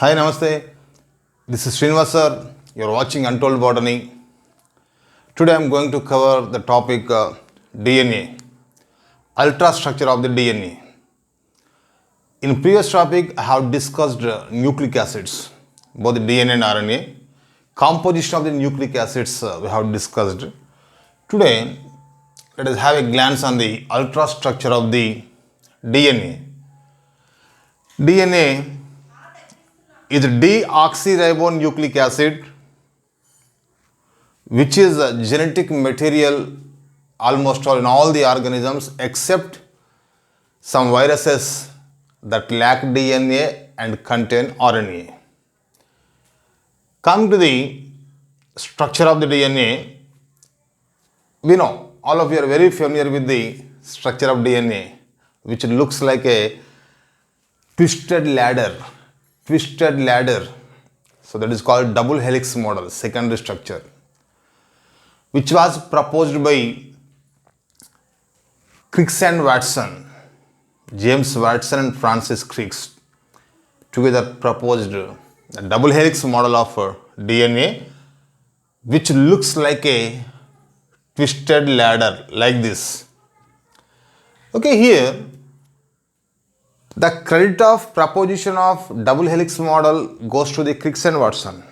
Hi, Namaste. This is Srinivas sir. You are watching Untold Botany. Today I am going to cover the topic DNA, ultrastructure of the DNA. In previous topic, I have discussed nucleic acids, both the DNA and RNA. Composition of the nucleic acids we have discussed. Today, let us have a glance on the ultrastructure of the DNA. DNA is deoxyribonucleic acid, which is a genetic material almost all in all the organisms except some viruses that lack DNA and contain RNA. Coming to the structure of the DNA, we know all of you are very familiar with the structure of DNA, which looks like a twisted ladder. So that is called double helix model, secondary structure, which was proposed by Crick and Watson. James Watson and Francis Crick together proposed a double helix model of DNA, which looks like a twisted ladder like this. Okay, here the credit of proposition of double helix model goes to the Crick and Watson.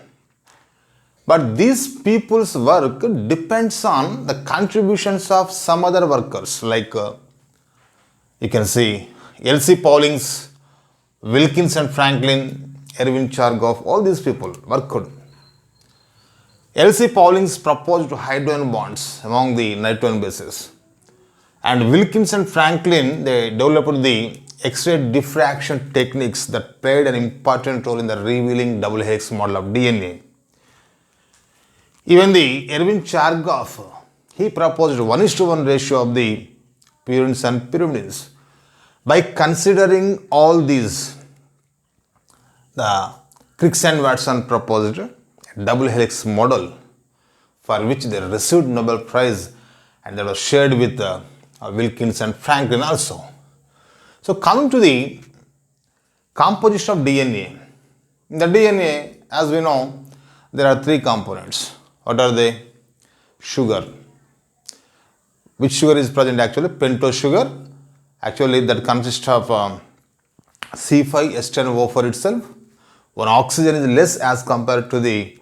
But these people's work depends on the contributions of some other workers like you can see L.C. Paulings, Wilkins and Franklin, Erwin Chargaff, all these people worked. L.C. Paulings proposed hydrogen bonds among the nitrogen bases. And Wilkins and Franklin, they developed the X-ray diffraction techniques that played an important role in the revealing double helix model of DNA. Even the Erwin Chargaff, he proposed 1:1 ratio of the purines and pyrimidines. By considering all these, the Crick and Watson proposed a double helix model for which they received Nobel Prize, and that was shared with Wilkins and Franklin also. So coming to the composition of DNA. In the DNA, as we know, there are three components. What are they? Sugar. Which sugar is present actually? Pentose sugar. Actually that consists of C5H10O4 itself. One oxygen is less as compared to the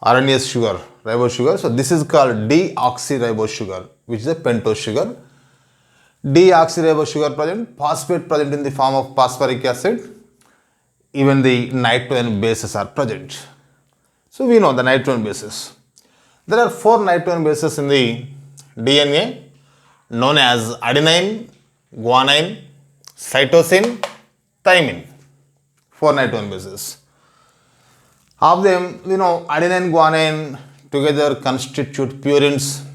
RNase sugar, ribose sugar. So this is called deoxyribose sugar, which is a pentose sugar. Deoxyribose sugar present, phosphate present in the form of phosphoric acid. Even the nitrogen bases are present. So we know the nitrogen bases. There are 4 nitrogen bases in the DNA known as adenine, guanine, cytosine, thymine. 4 nitrogen bases. Of them, we know adenine, guanine together constitute purines.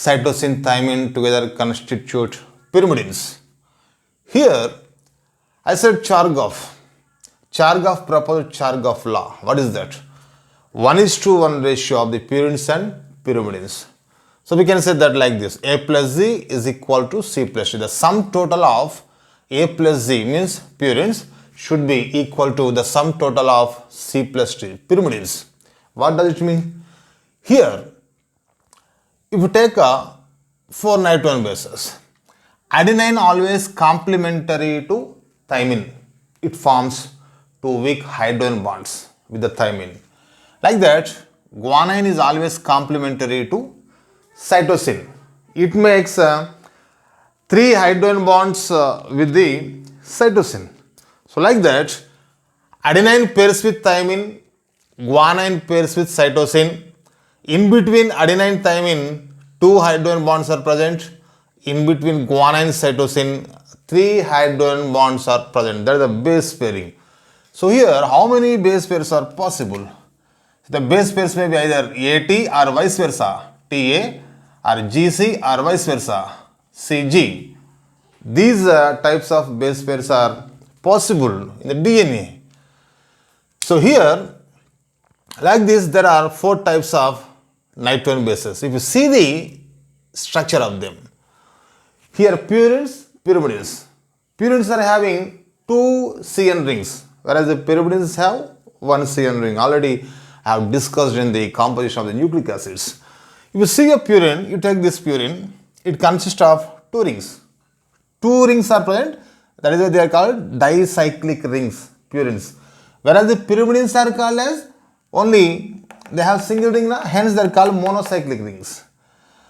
Cytosine, thymine together constitute pyrimidines. Here, I said Chargaff. Chargaff proposed Chargaff law. What is that? 1:1 ratio of the purines and pyrimidines. So we can say that like this: A plus Z is equal to C plus D. The sum total of A plus Z means purines should be equal to the sum total of C plus D, pyrimidines. What does it mean? Here, if you take 4 nitrogen bases, adenine always complementary to thymine. It forms 2 weak hydrogen bonds with the thymine. Like that, guanine is always complementary to cytosine. It makes 3 hydrogen bonds with the cytosine. So like that, adenine pairs with thymine, guanine pairs with cytosine. In between adenine thymine, 2 hydrogen bonds are present. In between guanine cytosine, 3 hydrogen bonds are present. That is the base pairing. So here, how many base pairs are possible? The base pairs may be either AT or vice versa, TA or GC or vice versa, CG. These types of base pairs are possible in the DNA. So here, like this, there are 4 types of nitrogen bases. If you see the structure of them, here purines, pyrimidines. Purines are having 2 CN rings, whereas the pyrimidines have one CN ring. Already I have discussed in the composition of the nucleic acids. If you see a purine, you take this purine, it consists of two rings. Two rings are present, that is why they are called dicyclic rings, purines. Whereas the pyrimidines are called as only, they have single ring, hence they are called monocyclic rings.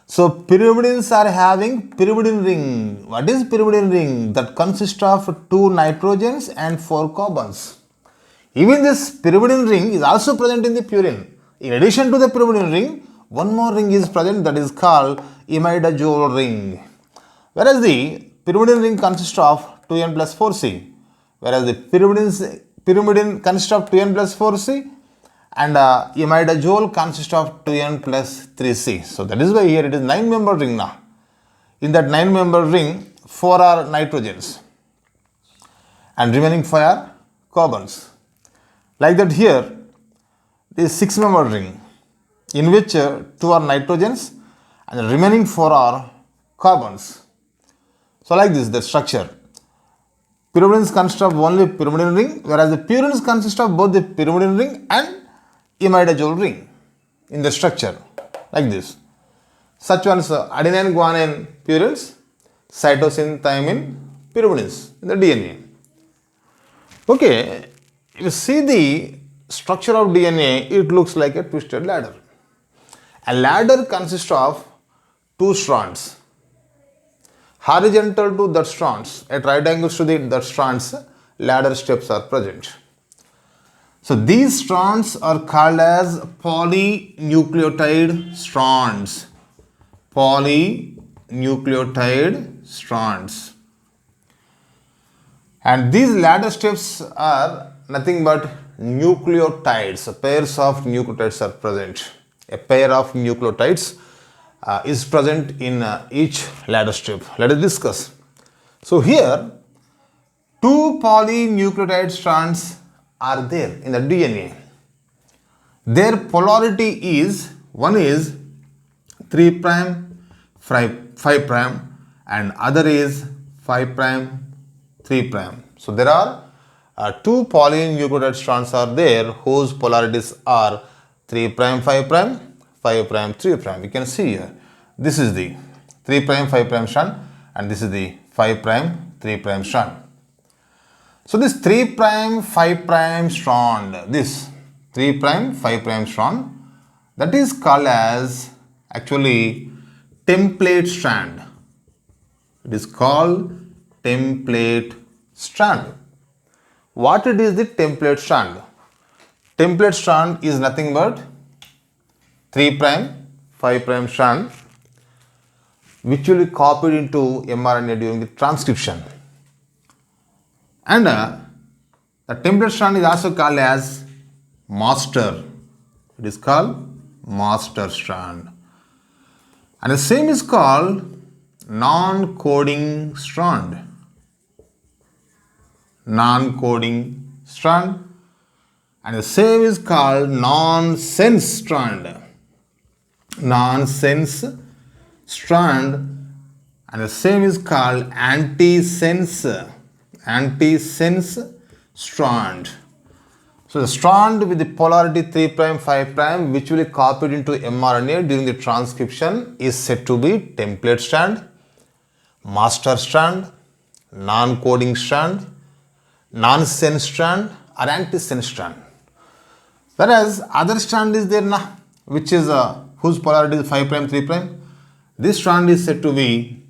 So pyrimidines are having pyrimidine ring. What is pyrimidine ring? That consists of 2 nitrogens and 4 carbons. Even this pyrimidine ring is also present in the purine. In addition to the pyrimidine ring, one more ring is present, that is called imidazole ring. Whereas the pyrimidine ring consists of 2n plus 4c. Whereas the pyrimidine consists of 2n plus 4c. And imidazole consists of 2n plus 3c. So that is why here it is 9-member ring now. In that 9-member ring, 4 are nitrogens and remaining 5 are carbons. Like that here, this 6-member ring in which 2 are nitrogens and the remaining 4 are carbons. So like this, the structure. Pyrimidines consist of only pyrimidine ring, whereas the purines consist of both the pyrimidine ring and imidazole ring in the structure, like this. Such ones adenine guanine purines, cytosine thymine pyrimidines in the DNA. Okay, if you see the structure of DNA, it looks like a twisted ladder. A ladder consists of 2 strands. Horizontal to that strands, at right angles to that strands, ladder steps are present. So these strands are called as polynucleotide strands. Polynucleotide strands. And these ladder steps are nothing but nucleotides. Pairs of nucleotides are present. A pair of nucleotides is present in each ladder strip. Let us discuss. So here, 2 polynucleotide strands are there in the DNA. Their polarity is, one is 3 prime, 5 prime, and other is 5 prime, 3 prime. So there are 2 polynucleotide strands are there whose polarities are 3 prime, 5 prime, 5 prime, 3 prime. You can see here, this is the 3 prime, 5 prime strand and this is the 5 prime, 3 prime strand. So this 3 prime 5 prime strand, this 3 prime 5 prime strand, that is called as actually template strand. It is called template strand. What it is the template strand? Template strand is nothing but 3 prime 5 prime strand which will be copied into mRNA during the transcription. And the template strand is also called as master. It is called master strand. And the same is called non-coding strand. Non-coding strand. And the same is called nonsense strand. Nonsense strand. And the same is called antisense strand. So the strand with the polarity 3 prime 5 prime which will be copied into mRNA during the transcription is said to be template strand, master strand, non-coding strand, nonsense strand or antisense strand. Whereas other strand is there now, which is whose polarity is 5 prime 3 prime. This strand is said to be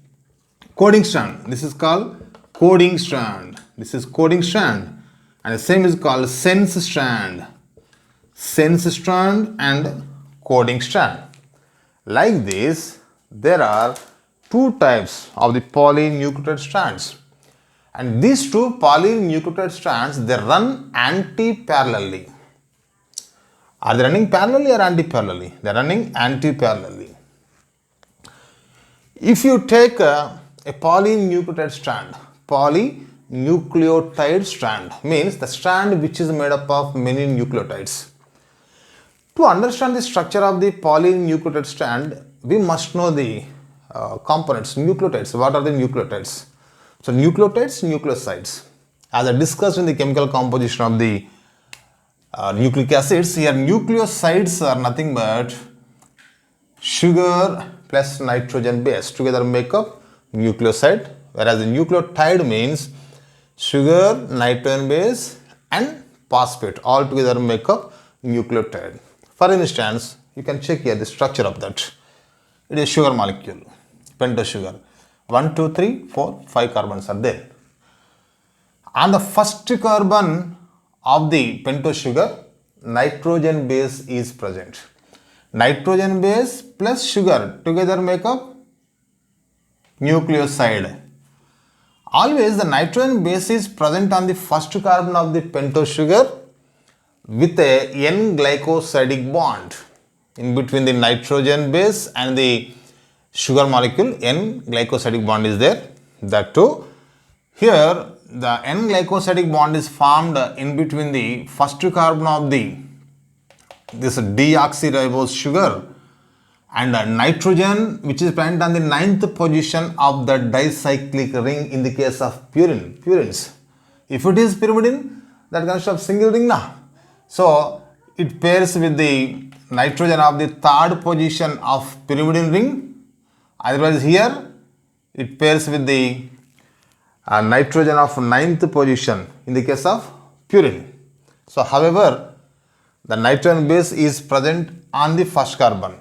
coding strand. This is called coding strand. This is coding strand. And the same is called sense strand. Sense strand and coding strand. Like this, there are 2 types of the polynucleotide strands. And these 2 polynucleotide strands, they run anti-parallelly. Are they running parallelly or anti-parallelly? They are running anti-parallelly. If you take a polynucleotide strand, polynucleotide strand means the strand which is made up of many nucleotides. To understand the structure of the polynucleotide strand, we must know the components, nucleotides. What are the nucleotides? So nucleotides, nucleosides. As I discussed in the chemical composition of the nucleic acids, here nucleosides are nothing but sugar plus nitrogen base together make up nucleoside, whereas the nucleotide means sugar, nitrogen base and phosphate all together make up nucleotide. For instance, you can check here the structure of that. It is sugar molecule, pentose sugar. 1, 2, 3, 4, 5 carbons are there. On the first carbon of the pentose sugar, nitrogen base is present. Nitrogen base plus sugar together make up nucleoside. Always the nitrogen base is present on the first carbon of the pentose sugar with a N-glycosidic bond in between the nitrogen base and the sugar molecule. N-glycosidic bond is there. That too, here the N-glycosidic bond is formed in between the first carbon of this deoxyribose sugar and nitrogen, which is present on the 9th position of the dicyclic ring in the case of purines. If it is pyrimidine, that consists of single ring now. So it pairs with the nitrogen of the 3rd position of pyrimidine ring. Otherwise here it pairs with the nitrogen of 9th position in the case of purine. So however, the nitrogen base is present on the first carbon.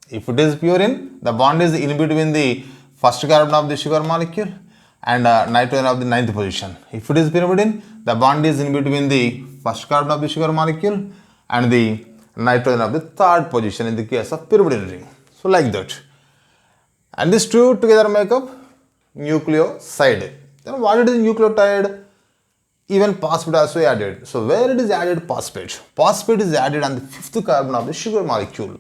If it is purine, the bond is in between the first carbon of the sugar molecule and nitrogen of the 9th position. If it is pyrimidine, the bond is in between the first carbon of the sugar molecule and the nitrogen of the 3rd position in the case of pyrimidine ring. So like that. And these two together make up nucleoside. Then what it is nucleotide? Even phosphate also added. So where it is added? Phosphate. Phosphate is added on the 5th carbon of the sugar molecule.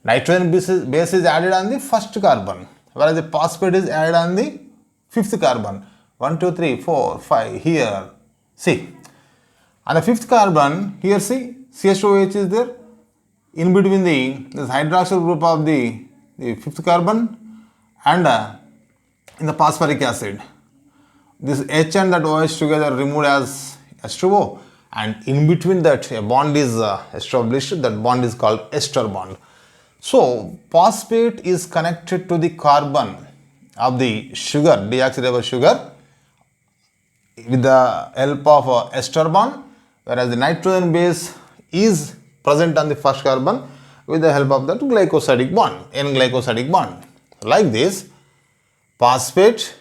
Nitrogen base is added on the first carbon, whereas the phosphate is added on the 5th carbon. 1, 2, 3, 4, 5 here. See, on the 5th carbon, here see, CH2OH is there. In between this hydroxyl group of the 5th carbon and in the phosphoric acid. This H and that OH together removed as H2O, and in between that a bond is established. That bond is called ester bond. So phosphate is connected to the carbon of the sugar, deoxyribose sugar, with the help of ester bond, whereas the nitrogen base is present on the first carbon with the help of that glycosidic bond, N-glycosidic bond. Like this, phosphate,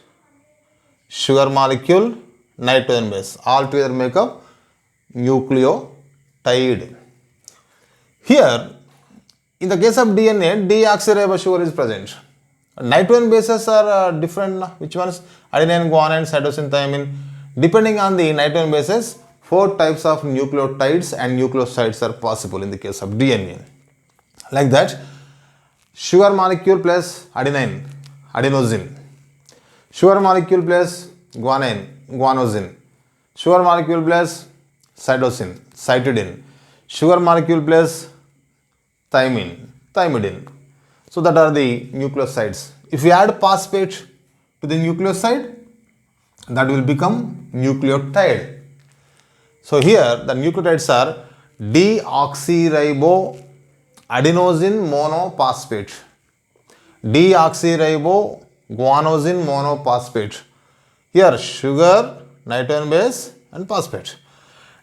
sugar molecule, nitrogen base all together make up nucleotide. Here, in the case of DNA, deoxyribose sugar is present. Nitrogen bases are different. Which ones? Adenine, guanine, cytosine, thymine. Depending on the nitrogen bases, 4 types of nucleotides and nucleosides are possible in the case of DNA. Like that, sugar molecule plus adenine, adenosine. Sugar molecule plus guanine, guanosine. Sugar molecule plus cytosine, cytidine. Sugar molecule plus thymine, thymidine. So that are the nucleosides. If we add phosphate to the nucleoside, that will become nucleotide. So here the nucleotides are deoxyriboadenosine monophosphate, deoxyriboguanosine monophosphate. Here sugar, nitrogen base and phosphate.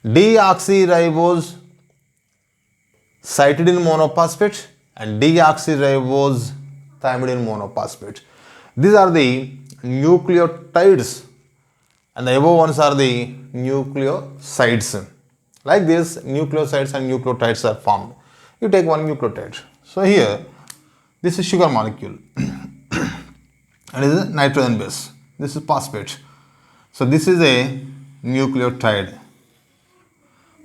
Deoxyribose cytidine monophosphate and deoxyribose thymidine monophosphate. These are the nucleotides and the above ones are the nucleosides. Like this, nucleosides and nucleotides are formed. You take one nucleotide. So here, this is sugar molecule and this is nitrogen base. This is phosphate. So this is a nucleotide.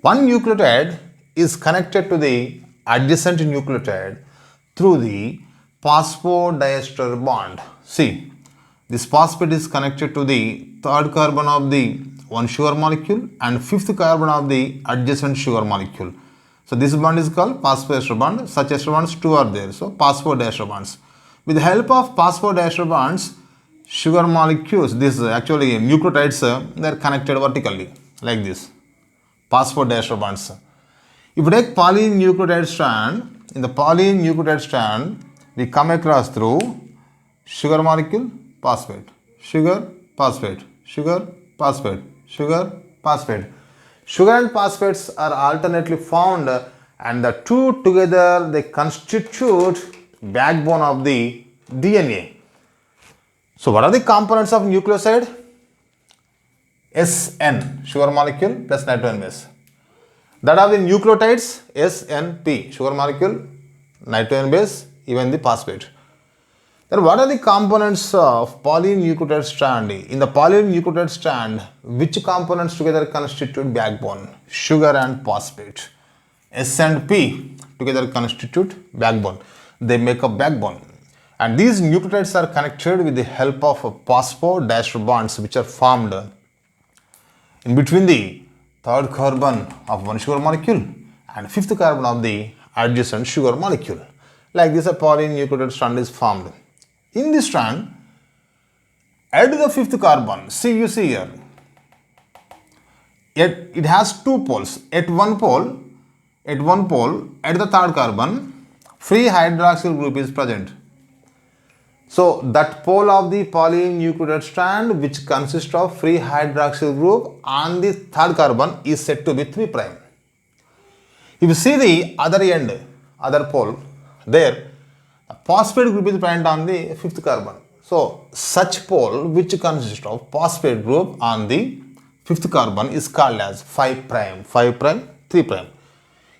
One nucleotide is connected to the adjacent nucleotide through the phosphodiester bond. See, this phosphate is connected to the 3rd carbon of the one sugar molecule and 5th carbon of the adjacent sugar molecule. So this bond is called phosphodiester bond. Such ester bonds 2 are there. So phosphodiester bonds. With the help of phosphodiester bonds, sugar molecules, this actually nucleotides, they are connected vertically like this, phosphodiester bonds. If you take polynucleotide strand, in the polynucleotide strand, we come across through sugar molecule, phosphate, sugar, phosphate, sugar, phosphate, sugar, phosphate. Sugar and phosphates are alternately found, and the two together they constitute backbone of the DNA. So what are the components of nucleoside? SN, sugar molecule plus nitrogen base. That are the nucleotides, SNP, sugar molecule, nitrogen base, even the phosphate. Then what are the components of polynucleotide strand? In the polynucleotide strand, which components together constitute backbone? Sugar and phosphate. S and P together constitute backbone. They make a backbone. And these nucleotides are connected with the help of phosphodiester bonds which are formed in between the third carbon of one sugar molecule and fifth carbon of the adjacent sugar molecule. Like this, a polynucleotide strand is formed. In this strand, add the fifth carbon. See, you see here. It has two poles. At one pole, at the third carbon, free hydroxyl group is present. So that pole of the polynucleotide strand, which consists of free hydroxyl group on the third carbon, is said to be 3'. If you see the other end, other pole, there, the phosphate group is present on the fifth carbon. So such pole which consists of phosphate group on the fifth carbon is called as 5', 3'.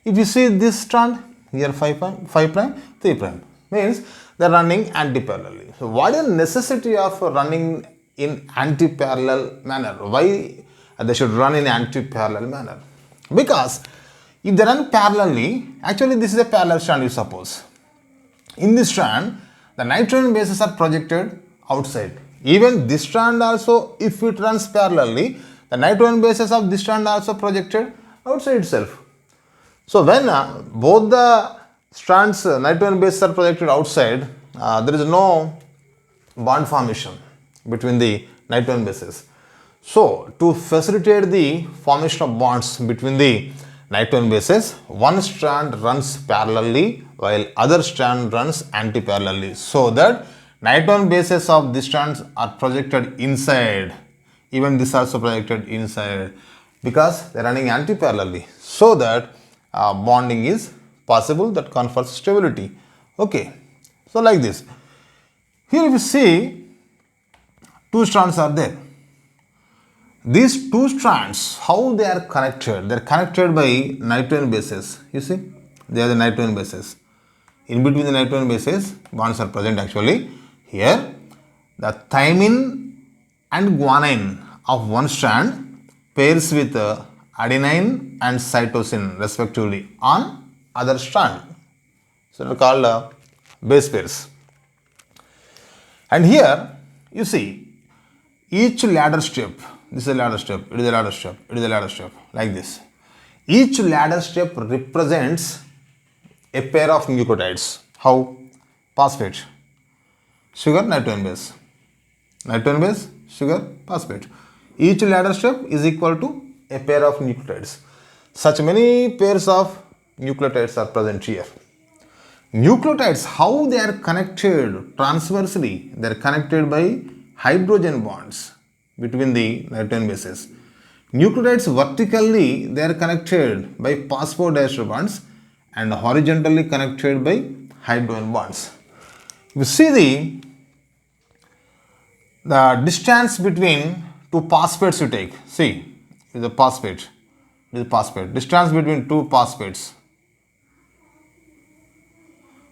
If you see this strand, here 5', 3', means they are running antiparallelly. So what is the necessity of running in antiparallel manner? Why they should run in antiparallel manner? Because if they run parallelly, actually this is a parallel strand, you suppose. In this strand, the nitrogen bases are projected outside. Even this strand also, if it runs parallelly, the nitrogen bases of this strand also projected outside itself. So when both the strands nitrogen bases are projected outside, there is no bond formation between the nitrogen bases. So to facilitate the formation of bonds between the nitrogen bases, one strand runs parallelly while other strand runs antiparallelly, so that nitrogen bases of these strands are projected inside. Even this also projected inside because they are running antiparallelly, so that bonding is possible, that confers stability. Okay, so like this. Here if you see, two strands are there. These two strands, how they are connected? They are connected by nitrogen bases. You see, they are the nitrogen bases. In between the nitrogen bases, bonds are present actually. Here, the thymine and guanine of one strand pairs with adenine and cytosine respectively on other strand. So they are called base pairs. And here you see each ladder step. This is a ladder step, it is a ladder step, it is a ladder step, like this. Each ladder step represents a pair of nucleotides. How? Phosphate, sugar, nitrogen base, sugar, phosphate. Each ladder step is equal to a pair of nucleotides. Such many pairs of nucleotides are present here. Nucleotides, how they are connected transversely? They are connected by hydrogen bonds between the nitrogen bases. Nucleotides vertically, they are connected by phosphodiester bonds and horizontally connected by hydrogen bonds. You see the distance between two phosphates you take. See, this is a phosphate. This is phosphate. Distance between two phosphates,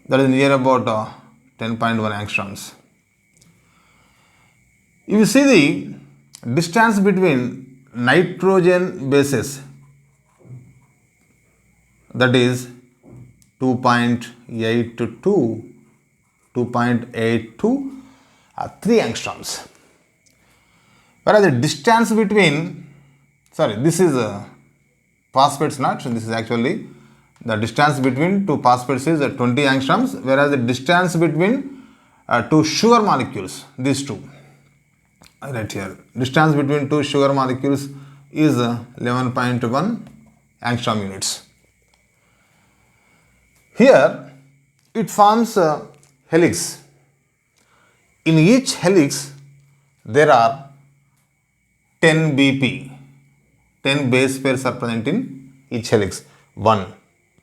that is near about 10.1 angstroms. If you see the distance between nitrogen bases, that is 2.8 to 2.8 to 3 angstroms. Whereas the distance between, this is phosphates not, so this is actually the distance between two phosphates is 20 angstroms, whereas the distance between two sugar molecules, these two, I write here. Distance between two sugar molecules is 11.1 angstrom units. Here it forms a helix. In each helix there are 10 BP. 10 base pairs are present in each helix. 1,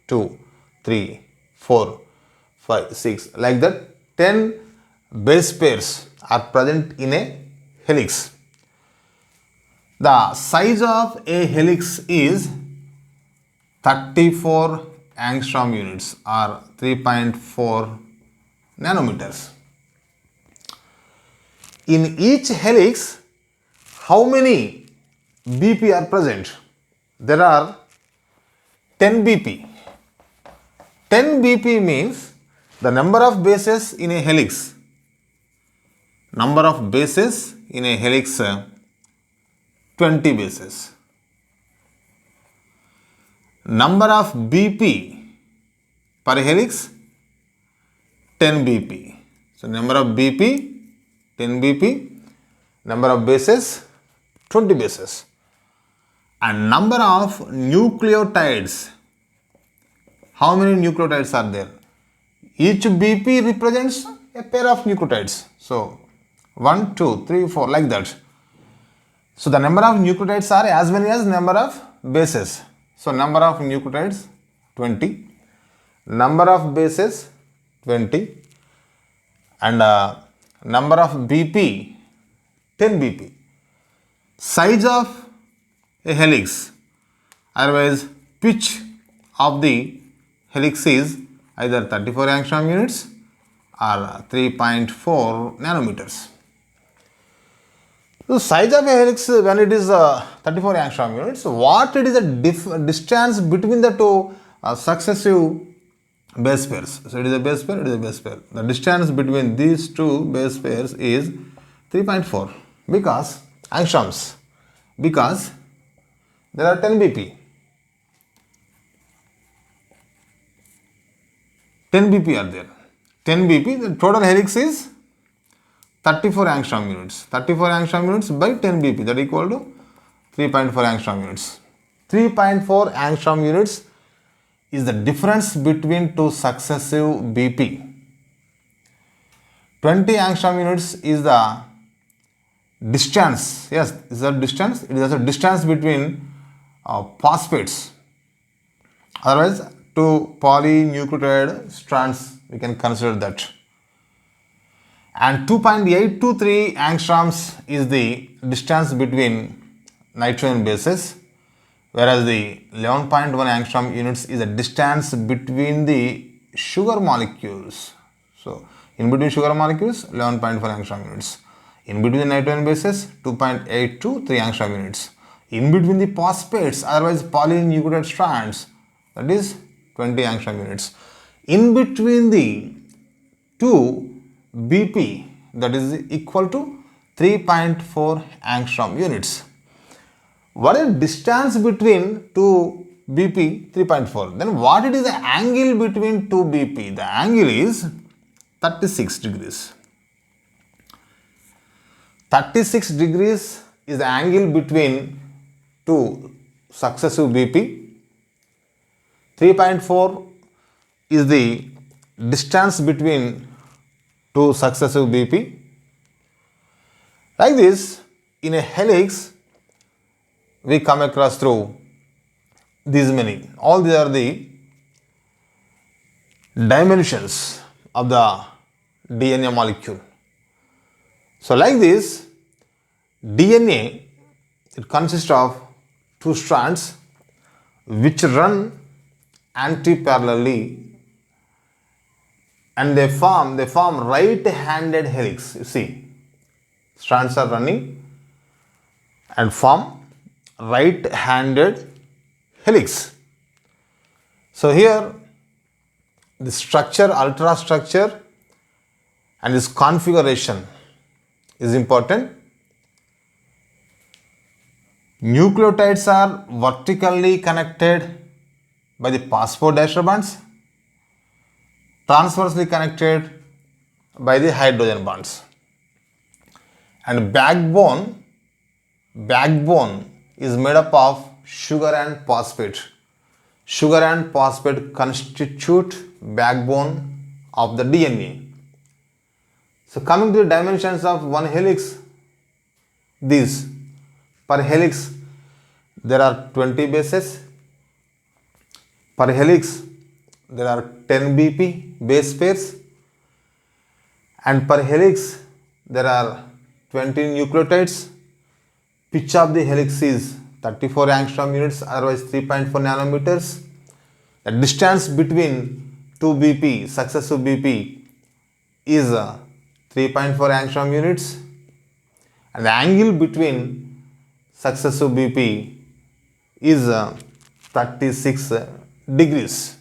2, 3, 4, 5, 6. Like that 10 base pairs are present in a helix. The size of a helix is 34 angstrom units or 3.4 nanometers. In each helix, how many BP are present? There are 10 BP. 10 BP means the number of bases in a helix. Number of bases in a helix, 20 bases. Number of BP per helix, 10 BP. So number of BP, 10 BP. Number of bases, 20 bases. And number of nucleotides. How many nucleotides are there? Each BP represents a pair of nucleotides. So 1, 2, 3, 4 like that. So the number of nucleotides are as many as number of bases. So number of nucleotides 20, number of bases 20 and number of BP 10 BP. Size of a helix, otherwise pitch of the helix is either 34 angstrom units or 3.4 nanometers. So size of a helix when it is 34 angstrom units, what it is the distance between the two successive base pairs. So it is a base pair, it is a base pair. The distance between these two base pairs is 3.4 because angstroms, because there are 10 BP. 10 BP are there. 10 BP, the total helix is 34 angstrom units. 34 angstrom units by 10 BP, that equal to 3.4 angstrom units. 3.4 angstrom units is the difference between two successive BP. 20 angstrom units is the distance. Yes, is the distance. It is also distance between phosphates. Otherwise, two polynucleotide strands, we can consider that. And 2.823 angstroms is the distance between nitrogen bases, whereas the 11.1 angstrom units is the distance between the sugar molecules. So, in between sugar molecules, 11.4 angstrom units. In between the nitrogen bases, 2.823 angstrom units. In between the phosphates, otherwise polynucleotide strands, that is 20 angstrom units. In between the two BP, that is equal to 3.4 angstrom units. What is distance between two BP? 3.4. Then what it is the angle between two BP? The angle is 36 degrees. 36 degrees is the angle between two successive BP. 3.4 is the distance between two successive BP. Like this, in a helix, we come across through these many. All these are the dimensions of the DNA molecule. So like this, DNA, it consists of two strands which run anti-parallelly and they form right-handed helix. You see, strands are running and form right-handed helix. So here the structure, ultrastructure and this configuration is important. Nucleotides are vertically connected by the phosphodiester bonds, transversely connected by the hydrogen bonds. And backbone is made up of sugar and phosphate. Sugar and phosphate constitute backbone of the DNA. So coming to the dimensions of one helix, these per helix there are 20 bases. Per helix there are 10 BP base pairs, and per helix there are 20 nucleotides. Pitch of the helix is 34 angstrom units, otherwise 3.4 nanometers. The distance between two BP, successive BP, is 3.4 angstrom units, and the angle between successive BP is 36 degrees.